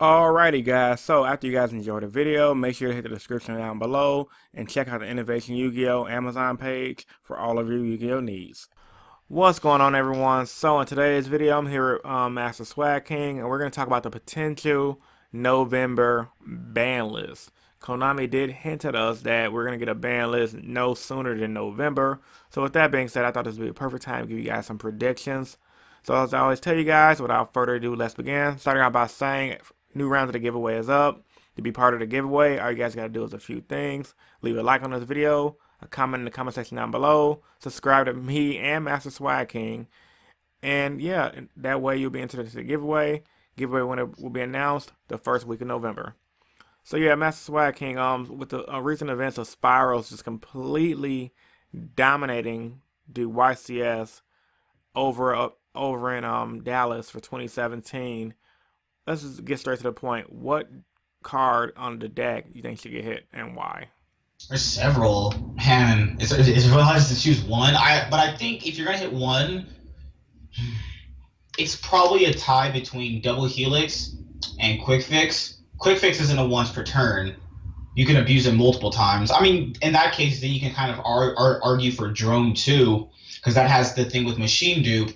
Alrighty guys, so after you guys enjoyed the video, make sure to hit the description down below and check out the Innovation Yu-Gi-Oh! Amazon page for all of your Yu-Gi-Oh! Needs. What's going on everyone? So in today's video, I'm here with Master Swag King, and we're going to talk about the potential November ban list. Konami did hint at us that we're going to get a ban list no sooner than November. So with that being said, I thought this would be a perfect time to give you guys some predictions. So as I always tell you guys, without further ado, let's begin. Starting out by saying new round of the giveaway is up. To be part of the giveaway, all you guys got to do is a few things. Leave a like on this video, a comment in the comment section down below, subscribe to me and Master Swag King, and yeah, that way you'll be entered into the giveaway. Giveaway when it will be announced the first week of November. So yeah, Master Swag King, with the recent events of Spirals just completely dominating the YCS over in Dallas for 2017. Let's just get straight to the point. What card on the deck you think should get hit and why? There's several. Man, it's really hard to choose one. But I think if you're gonna hit one, it's probably a tie between Double Helix and Quick Fix. Quick Fix isn't a once per turn. You can abuse it multiple times. I mean, in that case, then you can kind of argue for Drone too, because that has the thing with Machine Dupe.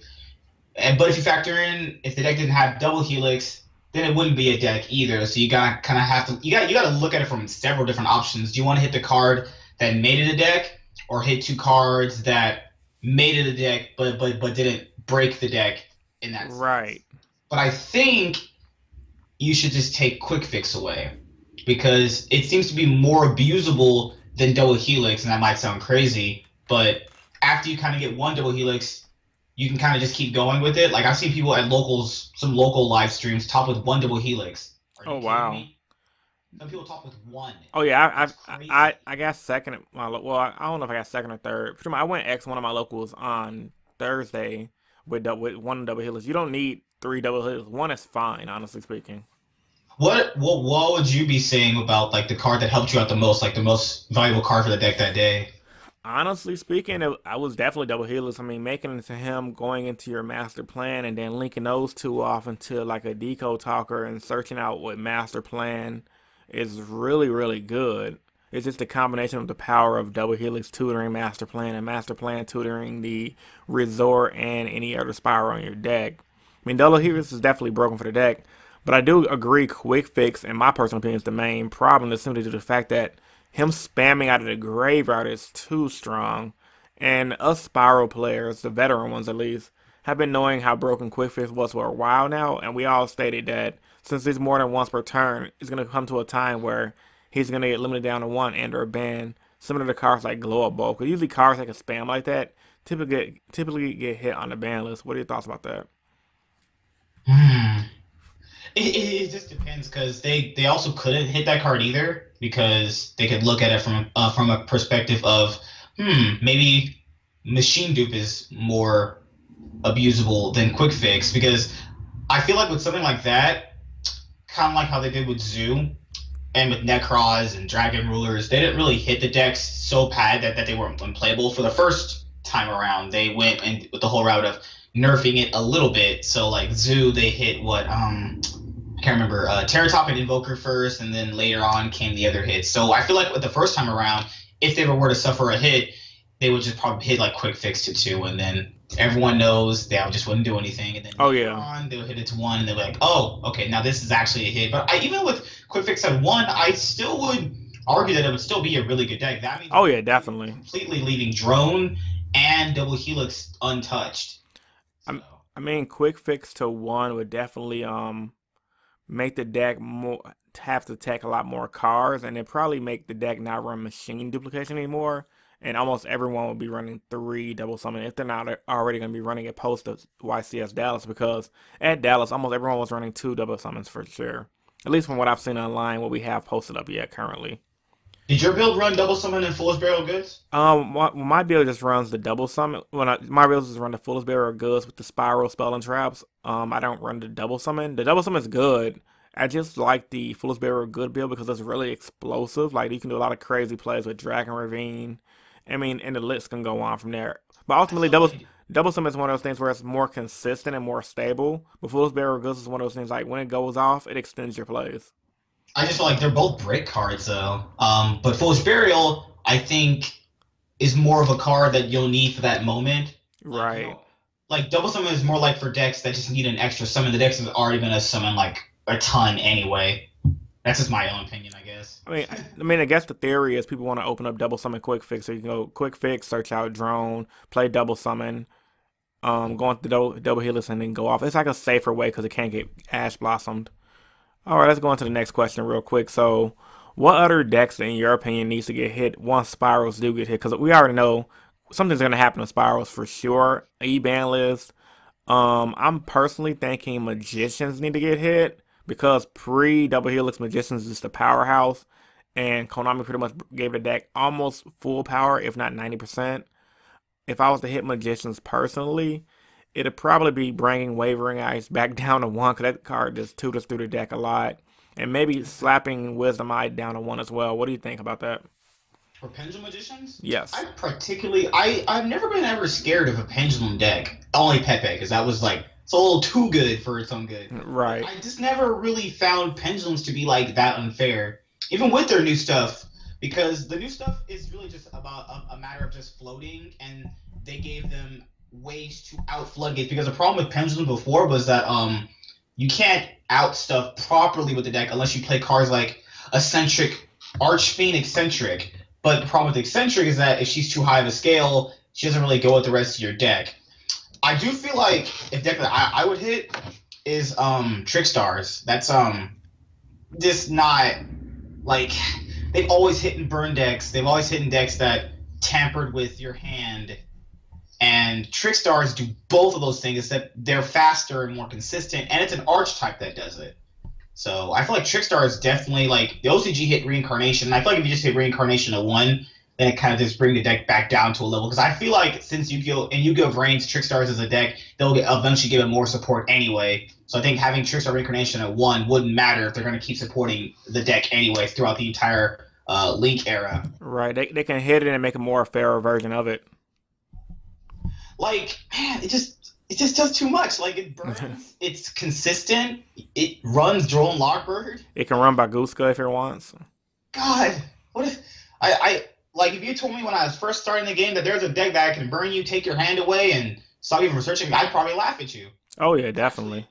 But if you factor in, if the deck didn't have Double Helix, then it wouldn't be a deck either. So you gotta kind of have to you gotta look at it from several different options. Do you want to hit the card that made it a deck, or hit two cards that made it a deck but didn't break the deck in that sense? Right. But I think you should just take Quick Fix away because it seems to be more abusable than Double Helix, and that might sound crazy, but after you kind of get one Double Helix, you can kind of just keep going with it. Like I've seen people at some local live streams top with one Double Helix. Are you Oh kidding wow. me? Some people top with one. Oh yeah, That's crazy. I got second at my well, I don't know if I got second or third. Pretty much, I went X one of my locals on Thursday with one double helix. You don't need three double helix. One is fine, honestly speaking. What would you be saying about like the card that helped you out the most, like the most valuable card for the deck that day? Honestly speaking, I was definitely double helix. I mean, making it to him going into your master plan and then linking those two off into like a deco talker and searching out what master plan is really, really good. It's just a combination of the power of double helix tutoring master plan and master plan tutoring the resort and any other spiral on your deck. I mean, double helix is definitely broken for the deck, but I do agree quick fix, in my personal opinion, is the main problem. Is simply due to the fact that him spamming out of the graveyard is too strong. And us Spiral players, the veteran ones at least, have been knowing how broken Quick Fix was for a while now, and we all stated that since it's more than once per turn, it's going to come to a time where he's going to get limited down to one and or ban similar to cards like Glow Up Bulb. Because usually cards that can spam like that typically get hit on the ban list. What are your thoughts about that? Hmm. It just depends because they also couldn't hit that card either because they could look at it from a perspective of maybe Machine Dupe is more abusable than Quick Fix because I feel like with something like that, kind of like how they did with Zoo and with Necros and Dragon Rulers, they didn't really hit the decks so bad that they weren't unplayable. For the first time around, they went and with the whole route of nerfing it a little bit. So like Zoo, they hit what I can't remember, Terratop and Invoker first, and then later on came the other hits. So I feel like with the first time around, if they were to suffer a hit, they would just probably hit like Quick Fix to two, and then everyone knows they just wouldn't do anything. And then Oh later yeah. on, they'll hit it to one, and they're like, oh, okay, now this is actually a hit. But even with Quick Fix at one, I still would argue that it would still be a really good deck. That means Oh yeah, definitely. completely leaving Drone and Double Helix untouched. So. I mean, Quick Fix to one would definitely make the deck more have to take a lot more cards, and it probably make the deck not run machine duplication anymore. And almost everyone will be running three double summon if they're not already going to be running it post of YCS Dallas, because at Dallas almost everyone was running two double summons for sure. At least from what I've seen online, what we have posted up yet currently. Did your build run double summon and fullest barrel goods? My build just runs the double summon. My build just run the fullest barrel of goods with the spiral spell and traps. I don't run the double summon. The double summon is good. I just like the fullest barrel of good build because it's really explosive. Like you can do a lot of crazy plays with Dragon Ravine I mean, and the list can go on from there. But ultimately, feel like double summon is one of those things where it's more consistent and more stable. But Fool's Burial Goods is one of those things like when it goes off, it extends your plays. I just feel like they're both brick cards though. But Foolish Burial, I think, is more of a card that you'll need for that moment. Like you Right. know, like double summon is more like for decks that just need an extra summon. The decks is already gonna summon like a ton anyway. That's just my own opinion, I guess. I guess the theory is people want to open up double summon quick fix, so you can go quick fix, search out drone, play double summon, go into double helix, and then go off. It's like a safer way because it can't get ash blossomed. All right, let's go on to the next question real quick. So, what other decks, in your opinion, needs to get hit once spirals do get hit? Because we already know something's going to happen to spirals for sure. E-ban list. I'm personally thinking magicians need to get hit because pre-double helix magicians is the powerhouse, and Konami pretty much gave the deck almost full power, if not 90%. If I was to hit magicians personally, it'd probably be bringing Wavering Ice back down to 1 because that card just tutors through the deck a lot. And maybe slapping Wisdom Eye down to 1 as well. What do you think about that? For Pendulum Magicians, Yes. I've never been ever scared of a Pendulum deck. Only Pepe, because that was like it's a little too good for its own good. But Right. I just never really found Pendulums to be like that unfair, even with their new stuff, because the new stuff is really just about a matter of just floating, and they gave them ways to out floodgates. Because the problem with Pendulum before was that you can't out stuff properly with the deck unless you play cards like Eccentric, Archfiend Eccentric. But the problem with Eccentric is that if she's too high of a scale, she doesn't really go with the rest of your deck. I do feel like if deck that I would hit is Trickstars. That's just not like they've always hit in burn decks. They've always hit in decks that tampered with your hand. And Trickstars do both of those things, except they're faster and more consistent, and it's an archetype that does it. So I feel like Trickstar is definitely like the OCG hit Reincarnation. And I feel like if you just hit Reincarnation at 1, then it kind of just bring the deck back down to a level. Because I feel like since Yu-Gi-Oh! Reigns Trickstars as a deck, they'll eventually give it more support anyway. So I think having Trickstar Reincarnation at 1 wouldn't matter if they're going to keep supporting the deck anyway throughout the entire Link era. Right. They can hit it and make a more fairer version of it. Like, man, it just does too much. Like it burns, it's consistent, it runs Drone Lockbird. It can run by Guska if it wants. God, what if I like if you told me when I was first starting the game that there's a deck that can burn you, take your hand away, and stop you from searching, I'd probably laugh at you. Oh yeah, definitely.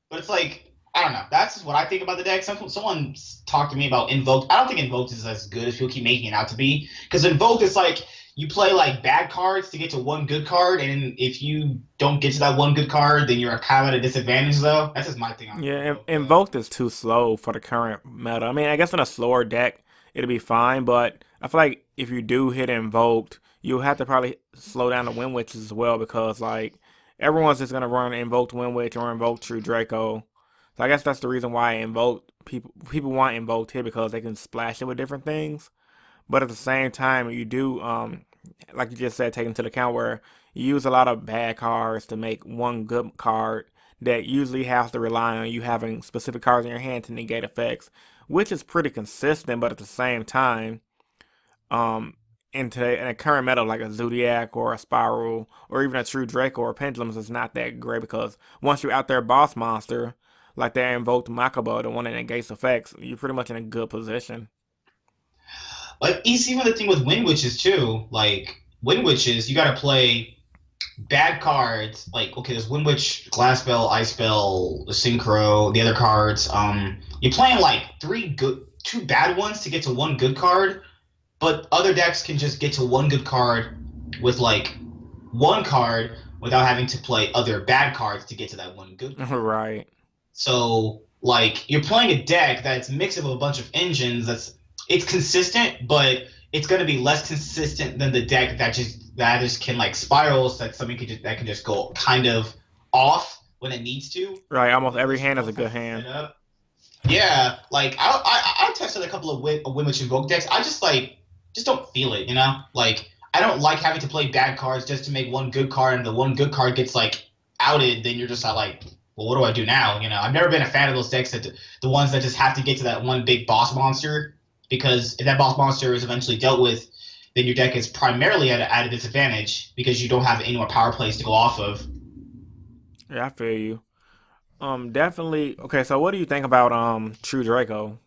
But it's like I don't know. That's just what I think about the deck. Someone talked to me about Invoked. I don't think Invoked is as good as people keep making it out to be. Because Invoked is like you play like bad cards to get to one good card, and if you don't get to that one good card, then you're kind of at a disadvantage. Though that's just my thing on Yeah, Invoked. Invoked is too slow for the current meta. I mean, I guess in a slower deck, it'll be fine, but I feel like if you do hit Invoked, you'll have to probably slow down the Wind Witches as well because, like, everyone's just going to run Invoked Wind Witch or Invoked True Draco. So I guess that's the reason why Invoked, people want Invoked here because they can splash it with different things. But at the same time, you do, like you just said, take into account where you use a lot of bad cards to make one good card that usually has to rely on you having specific cards in your hand to negate effects, which is pretty consistent. But at the same time, in a current meta like a Zodiac or a Spiral or even a True Draco or Pendulums is not that great because once you're out there boss monster, like they invoked Makaba, the one that negates effects, you're pretty much in a good position. Like it's even the thing with Wind Witches too. Like Wind Witches, you got to play bad cards. Like okay, there's Wind Witch, Glass Spell, Ice Spell, Synchro, the other cards. You're playing like two bad ones to get to one good card, but other decks can just get to one good card with like one card without having to play other bad cards to get to that one good card. Right. So like you're playing a deck that's mix of a bunch of engines it's consistent, but it's gonna be less consistent than the deck that just can like spirals that that can just go kind of off when it needs to. Right. Almost every hand is a good hand. Yeah, like I tested a couple of Wind Witch Invoke decks. I just don't feel it, you know? Like I don't like having to play bad cards just to make one good card, and the one good card gets like outed, then you're just like, well, what do I do now? You know, I've never been a fan of those decks that the ones that just have to get to that one big boss monster, because if that boss monster is eventually dealt with, then your deck is primarily at a disadvantage because you don't have any more power plays to go off of. Yeah, I feel you. Definitely. Okay, so what do you think about True Draco?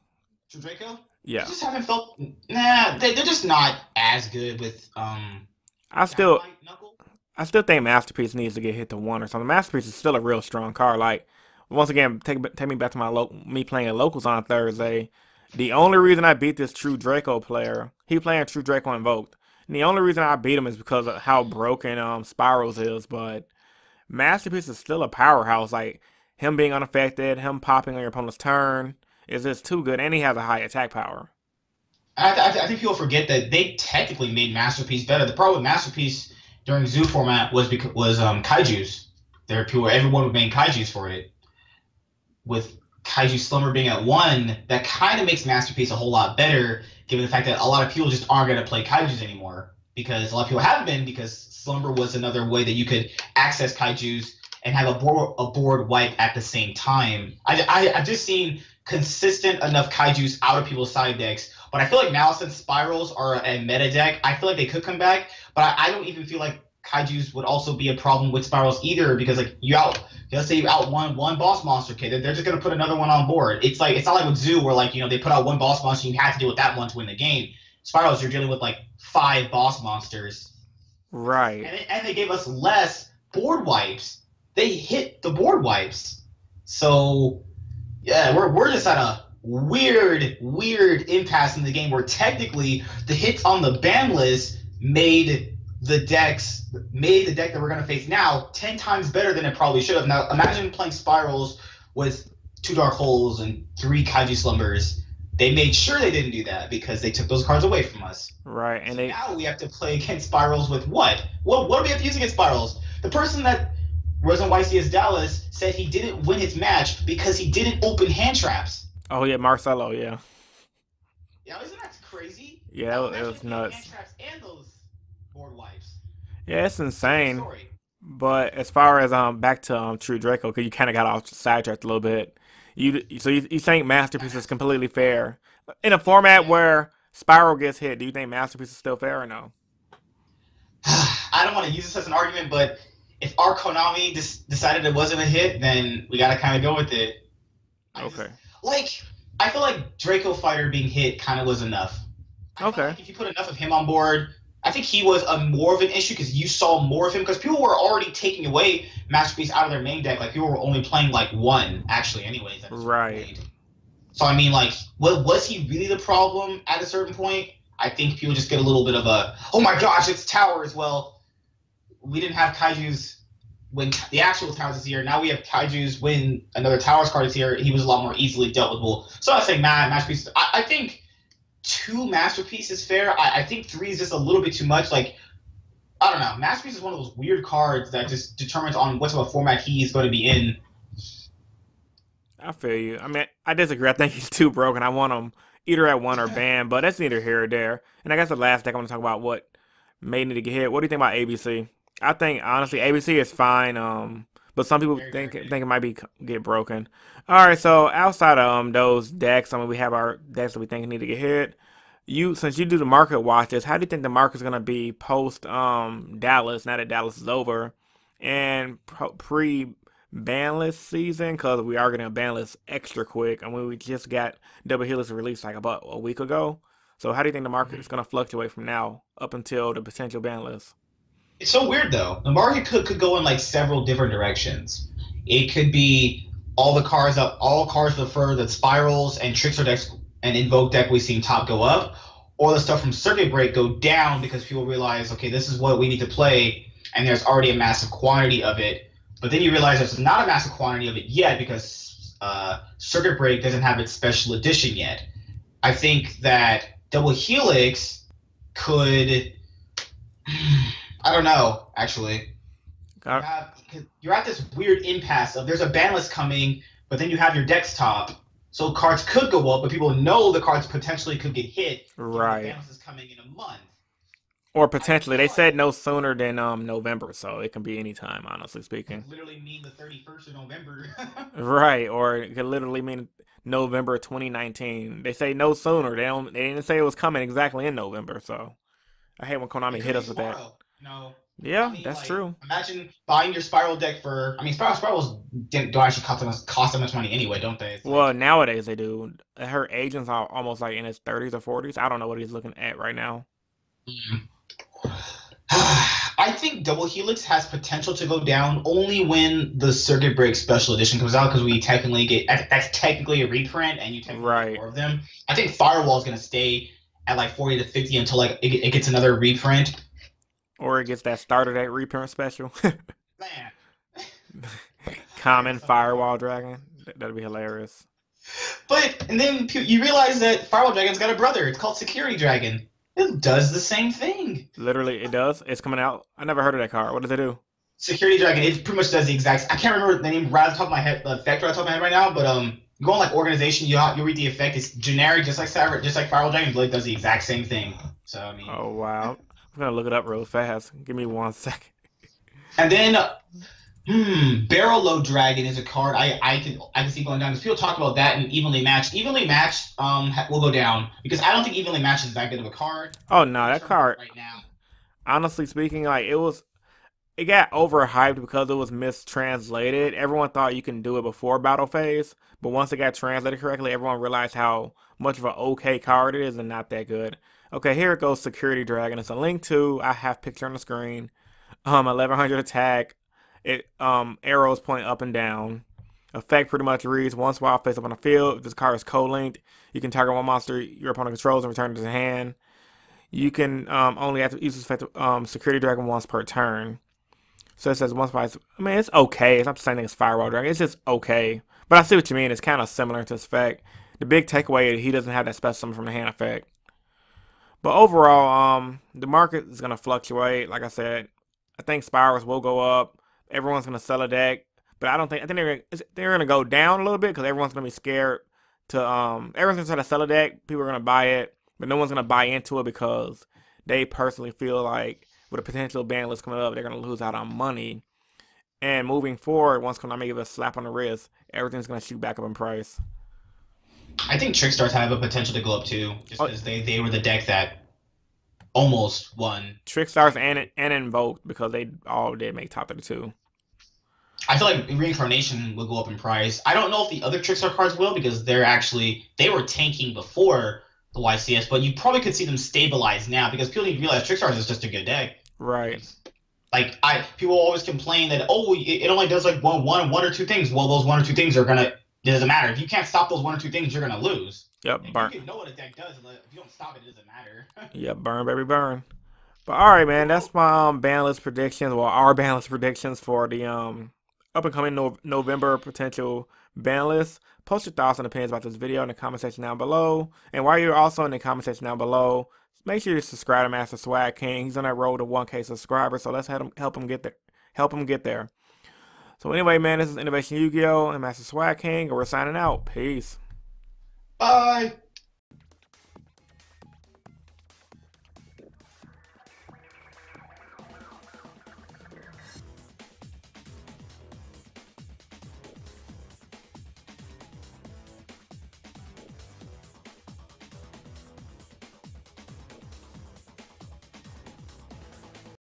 So Draco, I Yeah, just haven't felt. Nah, they're just not as good with I still Dynamite Knuckle. I still think Masterpiece needs to get hit to one or something. Masterpiece is still a real strong card. Like once again, take me back to me playing at locals on Thursday. The only reason I beat this True Draco player, he playing True Draco Invoked. And the only reason I beat him is because of how broken Spirals is. But Masterpiece is still a powerhouse. Like him being unaffected, him popping on your opponent's turn is just too good, and he has a high attack power. I think people forget that they technically made Masterpiece better. The problem with Masterpiece during Zoo format was kaiju's. There are people, everyone would make kaiju's for it. With Kaiju Slumber being at one, that kind of makes Masterpiece a whole lot better, given the fact that a lot of people just aren't going to play Kaiju's anymore. Because a lot of people haven't been, because Slumber was another way that you could access Kaiju's and have a board wipe at the same time. I've just seen consistent enough Kaiju's out of people's side decks. But I feel like now, since Spirals are a meta deck, I feel like they could come back. But I don't even feel like Kaiju's would also be a problem with Spirals either, because like let's say you out one boss monster kid, they're just gonna put another one on board. It's not like with Zoo where like they put out one boss monster and you have to deal with that one to win the game. Spirals, you're dealing with like 5 boss monsters, Right. and they gave us less board wipes. They hit the board wipes, so yeah, we're just at a weird impasse in the game where technically the hits on the ban list made the deck that we're going to face now 10 times better than it probably should have. Now, imagine playing Spirals with 2 Dark Holes and 3 Kaiju Slumbers. They made sure they didn't do that because they took those cards away from us. Right. And So they now we have to play against Spirals with what? What do we have to use against Spirals? The person that was on YCS Dallas said he didn't win his match because he didn't open hand traps. oh yeah, Marcelo, yeah. Yeah, isn't that crazy? Yeah, Now it imagine was playing nuts. hand traps and those board wipes. Yeah, it's Different insane. story. But as far as back to True Draco, because you kind of got off sidetracked a little bit. You think Masterpiece is completely fair in a format Yeah. where Spiral gets hit? Do you think Masterpiece is still fair or no? I don't want to use this as an argument, but if our Konami decided it wasn't a hit, then we got to kind of go with it. I just, Okay. like, I feel like Draco Fighter being hit kind of was enough. I felt Okay. like if you put enough of him on board, I think he was a more of an issue because you saw more of him because people were already taking away Masterpiece out of their main deck. Like people were only playing like one, actually, anyways. At a certain Right. point. So I mean, like, was he really the problem at a certain point? I think people just get a little bit of a, oh my gosh, it's towers. Well, we didn't have Kaiju's when the actual towers is here. Now we have Kaiju's when another towers card is here. He was a lot more easily dealt with. So I say Masterpiece. I think 2 Masterpiece is fair. I think 3 is just a little bit too much. Like, I don't know. Masterpiece is one of those weird cards that just determines on what type of format he is going to be in. I feel you. I mean, I disagree. I think he's too broken. I want him either at one or banned, but that's neither here or there. And I guess the last deck I want to talk about what may need to get hit. What do you think about ABC? I think honestly ABC is fine. But some people Very, think very good. think it might be get broken. All right, so outside of those decks, I mean we have our decks that we think need to get hit. Since you do the market watches, how do you think the market's gonna be post Dallas now that Dallas is over, and pre banlist season? Because we are getting a banlist extra quick. I mean we just got Double Helix released like about a week ago. So how do you think the market is Mhm. gonna fluctuate from now up until the potential banlist? It's so weird though. The market could go in like several different directions. It could be all cards prefer that spirals and trickster decks and invoke deck we seen top go up, or the stuff from circuit break go down because people realize, okay, this is what we need to play, and there's already a massive quantity of it. But then you realize there's not a massive quantity of it yet because circuit break doesn't have its special edition yet. I think that double helix could I don't know, actually. Uh, You're at this weird impasse of there's a ban list coming, but then you have your desktop, so cards could go up, but people know the cards potentially could get hit given the right. ban list is coming in a month. Or I potentially, feel they like said no sooner than November, so it can be any time, honestly speaking. could literally mean the 31st of November. Right, or it could literally mean November 2019. They say no sooner. They didn't say it was coming exactly in November, so I hate when It Konami could hit be us with that. tomorrow. I Yeah, mean, that's like, true. imagine buying your spiral deck for. I mean, spirals don't actually cost that much money anyway, don't they? It's Well, like. nowadays they do. Her agent's almost like in his 30s or 40s. I don't know what he's looking at right now. Mm. I think Double Helix has potential to go down only when the Circuit Break Special Edition comes out because we technically get that's technically a reprint and you technically get Right. more of them. I think Firewall is gonna stay at like 40 to 50 until like it gets another reprint. Or it gets that starter date reprint special. Man, I gotta Common stop that car. Firewall Dragon. That'd be hilarious. But and then you realize that Firewall Dragon's got a brother. It's called Security Dragon. It does the same thing. Literally, it does. It's coming out. I never heard of that card. What does it do? Security Dragon, it pretty much does the exact. I can't remember the name right off the top of my head, the effect right off the top of my head right now. But you go on like organization, you read the effect. It's generic, just like Cyber, just like Firewall Dragon. Blade does the exact same thing. So I mean, Oh, wow. I'm going to look it up real fast. Give me 1 second. and then Barrel Load Dragon is a card I can see going down because people talk about that and evenly matched. Evenly matched will go down because I don't think evenly matched is that good of a card. Oh, no. That card, Right now. honestly speaking, like, it got overhyped because it was mistranslated. Everyone thought you can do it before battle phase, but once it got translated correctly, everyone realized how much of an okay card it is and not that good. Okay, here it goes, Security Dragon. It's a link to, I have picture on the screen. 1100 attack. It arrows point up and down. Effect pretty much reads once while face up on the field. If this card is co-linked, you can target one monster your opponent controls and return it to the hand. You can only have to use this effect Security Dragon once per turn. So it says once by. I mean, it's okay. It's not the same thing as Firewall Dragon. It's just okay. But I see what you mean. It's kind of similar to this effect. The big takeaway is he doesn't have that special summon from the hand effect. But overall, the market is gonna fluctuate. Like I said, I think spirals will go up. Everyone's gonna sell a deck, but I don't think. I think they're gonna go down a little bit because everyone's gonna be scared to. Everyone's gonna try to sell a deck. People are gonna buy it, but no one's gonna buy into it because they personally feel like with a potential ban list coming up, they're gonna lose out on money. And moving forward, once Konami give a slap on the wrist, everything's gonna shoot back up in price. I think Trickstars have a potential to go up too, just Oh, because they were the deck that almost won. Trickstars and Invoked because they all did make top 32. I feel like Reincarnation will go up in price. I don't know if the other Trickstar cards will because they were tanking before the YCS, but you probably could see them stabilize now because people need to realize Trickstars is just a good deck. Right. Like people always complain that it only does like one or two things. Well, those one or two things are gonna. It doesn't matter if you can't stop those one or two things. You're gonna lose. Yep. And Burn. you can know what a deck does. If you don't stop it, it doesn't matter. Yep. Burn, baby, burn. But all right, man. That's my Banlist predictions. Well, our Banlist predictions for the up and coming November potential ban list. Post your thoughts and opinions about this video in the comment section down below. And while you're also in the comment section down below, make sure you subscribe to Master Swag King. He's on that road to 1K subscribers, so let's help him get there. Help him get there. So anyway, man, this is Innovation Yu-Gi-Oh! And Master Swag King, and we're signing out. Peace. Bye.